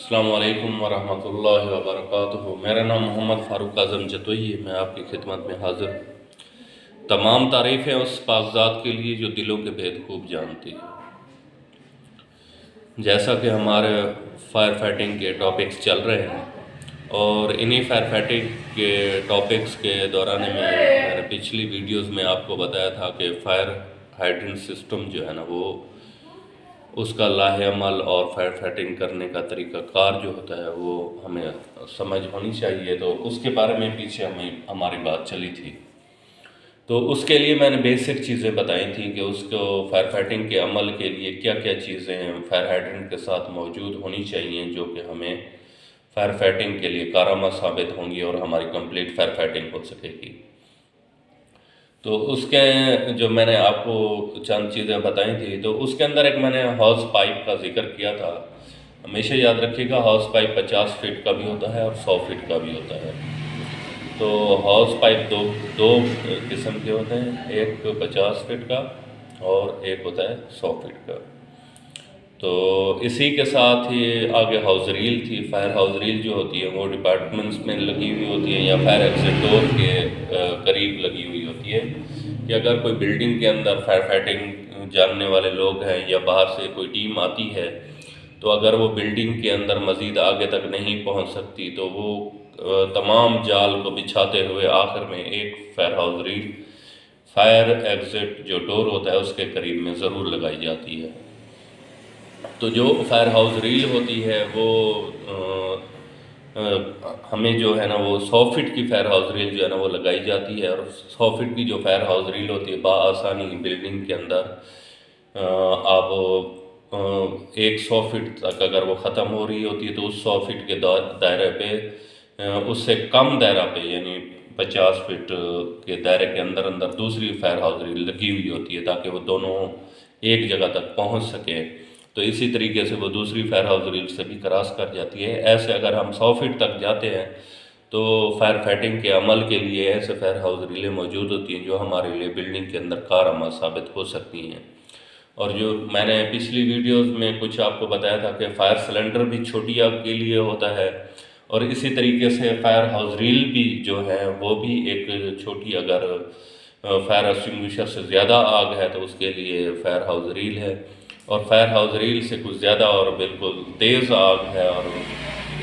अस्सलामु अलैकुम वरहमतुल्लाहि वबरकातुहू। मेरा नाम मोहम्मद फ़ारूक आज़म जतोई है। मैं आपकी खिदमत में हाज़िर हूँ। तमाम तारीफ़ें उस पाकज़ात के लिए जो दिलों के भेद खूब जानती है। जैसा कि हमारे फायर फाइटिंग के टॉपिक्स चल रहे हैं और इन्हीं फायर फाइटिंग के टॉपिक्स के दौरान मैंने पिछली वीडियोज़ में आपको बताया था कि फायर हाइड्रेंट सिस्टम जो है ना, वो उसका लाहेअमल और फायर फाइटिंग करने का तरीक़ाकार जो होता है वो हमें समझ होनी चाहिए। तो उसके बारे में पीछे हमारी बात चली थी। तो उसके लिए मैंने बेसिक चीज़ें बताई थी कि उसको फायर फाइटिंग के अमल के लिए क्या क्या चीज़ें फायर हाइड्रेंट के साथ मौजूद होनी चाहिए, जो कि हमें फायर फाइटिंग के लिए कारआमद साबित होंगी और हमारी कंप्लीट फायर फाइटिंग हो सकेगी। तो उसके जो मैंने आपको चंद चीज़ें बताई थी, तो उसके अंदर एक मैंने हॉर्स पाइप का जिक्र किया था। हमेशा याद रखिएगा, हॉर्स पाइप 50 फीट का भी होता है और 100 फीट का भी होता है। तो हॉर्स पाइप दो किस्म के होते हैं, एक 50 फीट का और एक होता है 100 फीट का। तो इसी के साथ ही आगे हाउस रील थी। फायर हाउस रील जो होती है वो डिपार्टमेंट्स में लगी हुई होती है या फायर एग्जिट डोर के करीब लगी हुई होती है कि अगर कोई बिल्डिंग के अंदर फायर फाइटिंग जानने वाले लोग हैं या बाहर से कोई टीम आती है, तो अगर वो बिल्डिंग के अंदर मज़ीद आगे तक नहीं पहुंच सकती तो वो तमाम जाल को बिछाते हुए आखिर में एक fire house reel fire exit जो डोर होता है उसके करीब में ज़रूर लगाई जाती है। तो जो फायर हाउस रील होती है वो हमें जो है ना वो 100 फीट की फायर हाउस रील जो है ना वो लगाई जाती है। और 100 फीट की जो फायर हाउस रील होती है बआसानी बिल्डिंग के अंदर आप एक 100 फीट तक अगर वो ख़त्म हो रही होती है तो उस 100 फीट के दायरे पे उससे कम दायरा पे यानी 50 फीट के दायरे के अंदर अंदर दूसरी फायर हाउस रील लगी हुई होती है ताकि वो दोनों एक जगह तक पहुंच सके। तो इसी तरीके से वो दूसरी फायर हाउस रील से भी क्रॉस कर जाती है। ऐसे अगर हम 100 फीट तक जाते हैं तो फायर फाइटिंग के अमल के लिए ऐसे फायर हाउस रीलें मौजूद होती हैं जो हमारे लिए बिल्डिंग के अंदर कारआमद साबित हो सकती हैं। और जो मैंने पिछली वीडियोस में कुछ आपको बताया था कि फायर सिलेंडर भी छोटी आग के लिए होता है और इसी तरीके से फायर हाउस रील भी जो है वो भी एक छोटी, अगर फायर एक्सटिंग्विशर से ज़्यादा आग है तो उसके लिए फायर हाउस रील है, और फायर हाउस रील से कुछ ज़्यादा और बिल्कुल तेज़ आग है और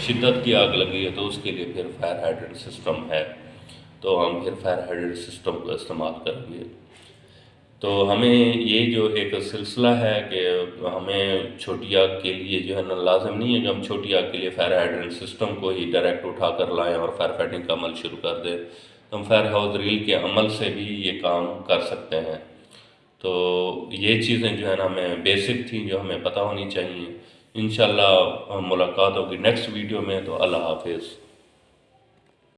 शिद्दत की आग लगी है तो उसके लिए फिर फायर हाइड्रेंट सिस्टम है। तो हम फिर फायर हाइड्रेंट सिस्टम का इस्तेमाल करेंगे। तो हमें ये जो एक सिलसिला है कि हमें छोटी आग के लिए जो है ना लाजिम नहीं है कि हम छोटी आग के लिए फायर हाइड्रेंट सिस्टम को ही डायरेक्ट उठा कर लाएँ और फायर फाइटिंग का अमल शुरू कर दें। तो हम फायर हाउस रील के अमल से भी ये काम कर सकते हैं। तो ये चीज़ें जो है ना हमें बेसिक थी जो हमें पता होनी चाहिए। इंशाल्लाह मुलाकात होगी नेक्स्ट वीडियो में। तो अल्लाह हाफिज़।